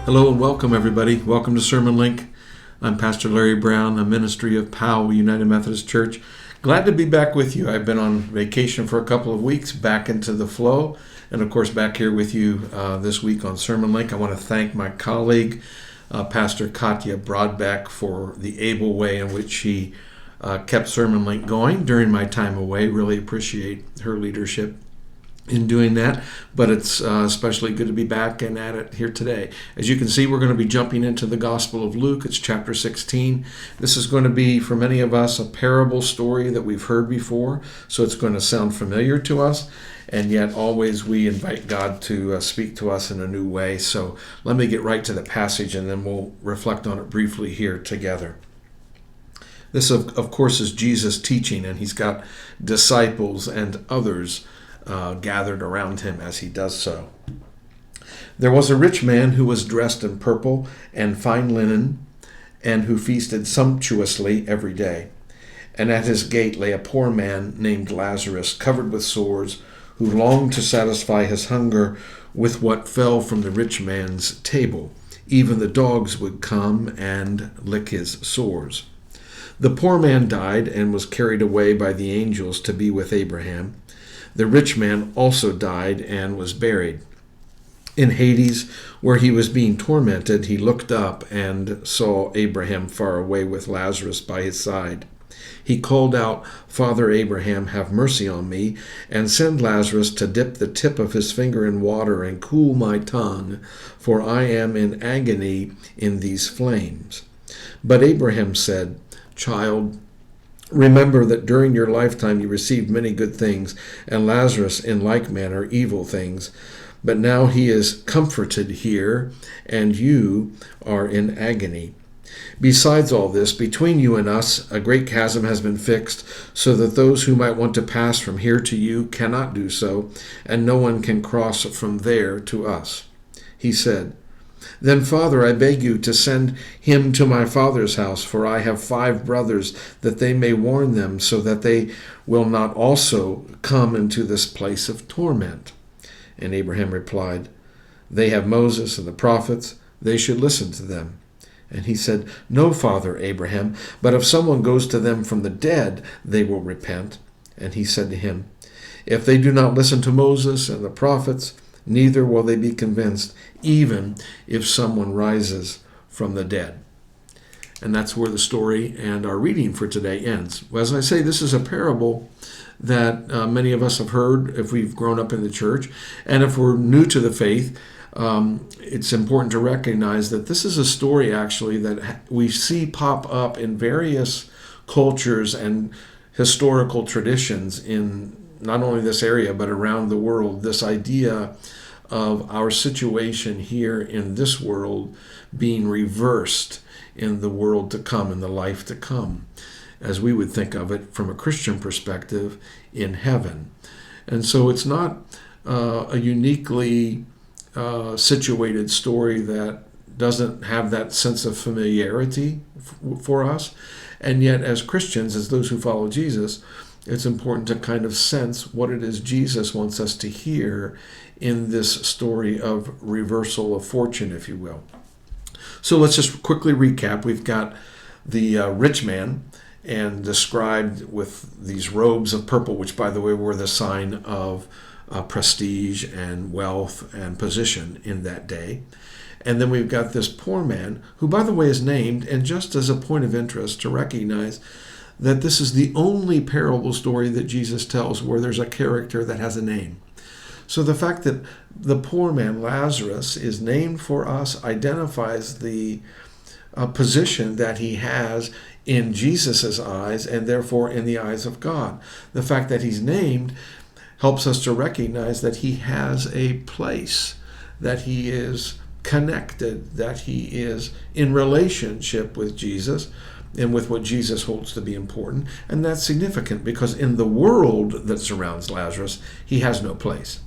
Hello and welcome, everybody. Welcome to SermonLink. I'm Pastor Larry Brown, a ministry of Powell United Methodist Church. Glad to be back with you. I've been on vacation for a couple of weeks, back into the flow, and of course back here with you this week on SermonLink. I want to thank my colleague, Pastor Katya Broadbeck, for the able way in which she kept SermonLink going during my time away. Really appreciate her leadership in doing that, but it's especially good to be back and at it here today. As you can see, we're going to be jumping into the Gospel of Luke. It's chapter 16. This is going to be, for many of us, a parable story that we've heard before, so it's going to sound familiar to us, and yet always we invite God to speak to us in a new way. So let me get right to the passage, and then we'll reflect on it briefly here together. This, of course, is Jesus teaching, and he's got disciples and others gathered around him as he does so. There was a rich man who was dressed in purple and fine linen, and who feasted sumptuously every day. And at his gate lay a poor man named Lazarus, covered with sores, who longed to satisfy his hunger with what fell from the rich man's table. Even the dogs would come and lick his sores. The poor man died and was carried away by the angels to be with Abraham. The rich man also died and was buried. In Hades, where he was being tormented, he looked up and saw Abraham far away with Lazarus by his side. He called out, "Father Abraham, have mercy on me, and send Lazarus to dip the tip of his finger in water and cool my tongue, for I am in agony in these flames." But Abraham said, "Child, remember that during your lifetime you received many good things, and Lazarus in like manner evil things. But now he is comforted here, and you are in agony. Besides all this, between you and us a great chasm has been fixed, so that those who might want to pass from here to you cannot do so, and no one can cross from there to us." He said, "Then, Father, I beg you to send him to my father's house, for I have 5 brothers, that they may warn them, so that they will not also come into this place of torment." And Abraham replied, "They have Moses and the prophets. They should listen to them." And he said, "No, Father Abraham, but if someone goes to them from the dead, they will repent." And he said to him, "If they do not listen to Moses and the prophets, neither will they be convinced, even if someone rises from the dead." And that's where the story and our reading for today ends. Well, as I say, this is a parable that many of us have heard if we've grown up in the church. And if we're new to the faith, it's important to recognize that this is a story actually that we see pop up in various cultures and historical traditions in not only this area but around the world. This idea of our situation here in this world being reversed in the world to come, in the life to come, as we would think of it from a Christian perspective, in heaven. And so it's not a uniquely situated story that doesn't have that sense of familiarity for us. And yet, as Christians, as those who follow Jesus, it's important to kind of sense what it is Jesus wants us to hear in this story of reversal of fortune, if you will. So let's just quickly recap. We've got the rich man, and described with these robes of purple, which, by the way, were the sign of prestige and wealth and position in that day. And then we've got this poor man, who, by the way, is named, and just as a point of interest to recognize that this is the only parable story that Jesus tells where there's a character that has a name. So the fact that the poor man, Lazarus, is named for us identifies the position that he has in Jesus' eyes, and therefore in the eyes of God. The fact that he's named helps us to recognize that he has a place, that he is connected, that he is in relationship with Jesus and with what Jesus holds to be important. And that's significant because in the world that surrounds Lazarus, he has no place,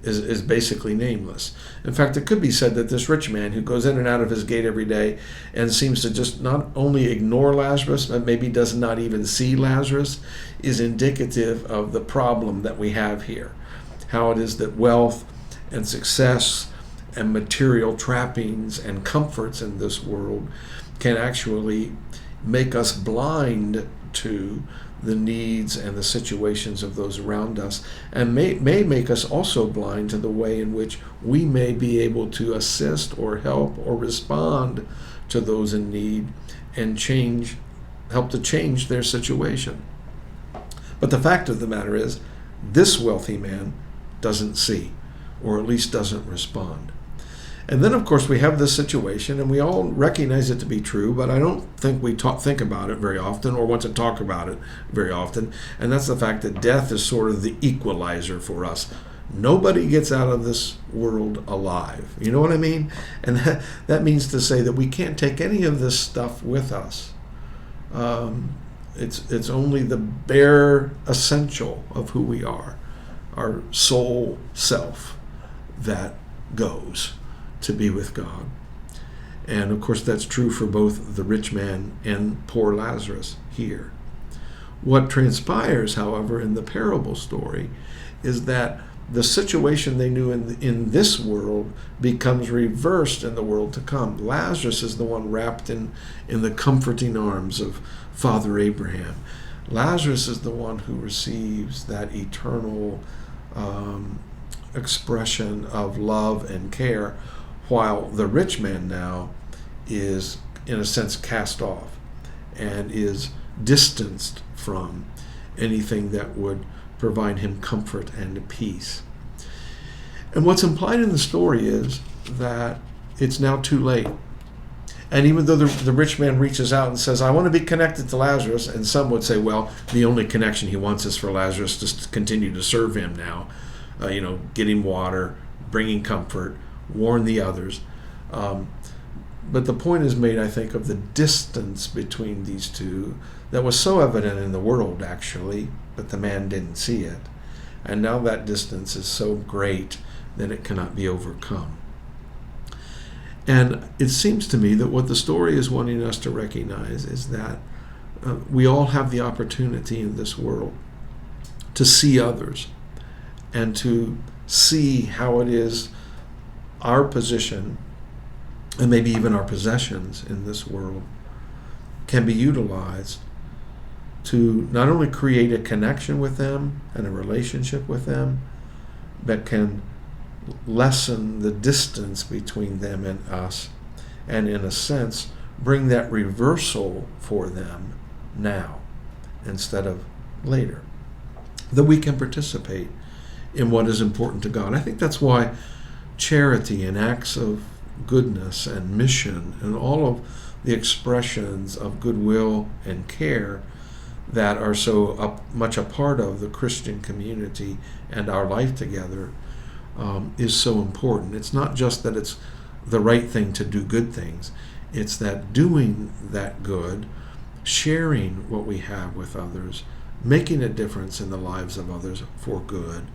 is basically nameless. In fact, it could be said that this rich man who goes in and out of his gate every day and seems to just not only ignore Lazarus, but maybe does not even see Lazarus, is indicative of the problem that we have here. How it is that wealth and success and material trappings and comforts in this world can actually make us blind to the needs and the situations of those around us, and may make us also blind to the way in which we may be able to assist or help or respond to those in need and help to change their situation. But the fact of the matter is, this wealthy man doesn't see, or at least doesn't respond. And then, of course, we have this situation, and we all recognize it to be true, but I don't think we think about it very often or want to talk about it very often, and that's the fact that death is sort of the equalizer for us. Nobody gets out of this world alive. You know what I mean? And that means to say that we can't take any of this stuff with us. It's only the bare essential of who we are, our soul self, that goes to be with God. And of course that's true for both the rich man and poor Lazarus here. What transpires, however, in the parable story is that the situation they knew in this world becomes reversed in the world to come. Lazarus is the one wrapped in the comforting arms of Father Abraham. Lazarus is the one who receives that eternal expression of love and care, while the rich man now is, in a sense, cast off and is distanced from anything that would provide him comfort and peace. And what's implied in the story is that it's now too late. And even though the rich man reaches out and says, I want to be connected to Lazarus, and some would say, well, the only connection he wants is for Lazarus to continue to serve him now, get him water, bring him comfort, warn the others. But the point is made, I think, of the distance between these two that was so evident in the world, actually, but the man didn't see it. And now that distance is so great that it cannot be overcome. And it seems to me that what the story is wanting us to recognize is that we all have the opportunity in this world to see others and to see how it is our position, and maybe even our possessions in this world, can be utilized to not only create a connection with them and a relationship with them, but can lessen the distance between them and us, and in a sense bring that reversal for them now instead of later, that we can participate in what is important to God. I think that's why charity and acts of goodness and mission and all of the expressions of goodwill and care that are so much a part of the Christian community and our life together is so important. It's not just that it's the right thing to do good things. It's that doing that good, sharing what we have with others, making a difference in the lives of others for good,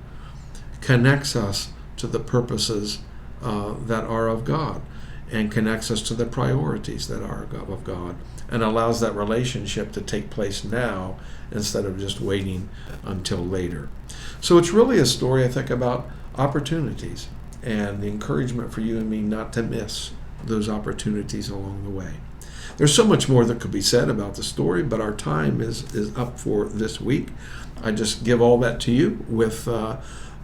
connects us to the purposes that are of God, and connects us to the priorities that are of God, and allows that relationship to take place now instead of just waiting until later. So it's really a story, I think, about opportunities and the encouragement for you and me not to miss those opportunities along the way. There's so much more that could be said about the story, but our time is up for this week. I just give all that to you with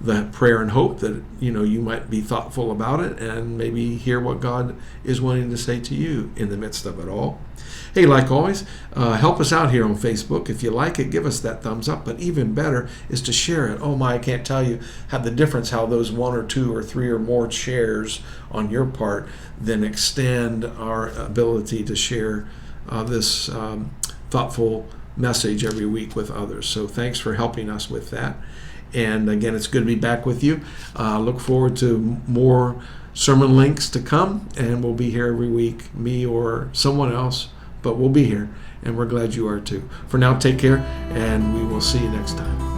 the prayer and hope that you might be thoughtful about it and maybe hear what God is wanting to say to you in the midst of it all. Hey, like always, help us out here on Facebook. If you like it, give us that thumbs up, but even better is to share it. Oh my, I can't tell you how those 1 or 2 or 3 or more shares on your part then extend our ability to share this thoughtful message every week with others. So thanks for helping us with that. And again, it's good to be back with you. Look forward to more sermon links to come, and we'll be here every week, me or someone else, but we'll be here, and we're glad you are too. For now, take care, and we will see you next time.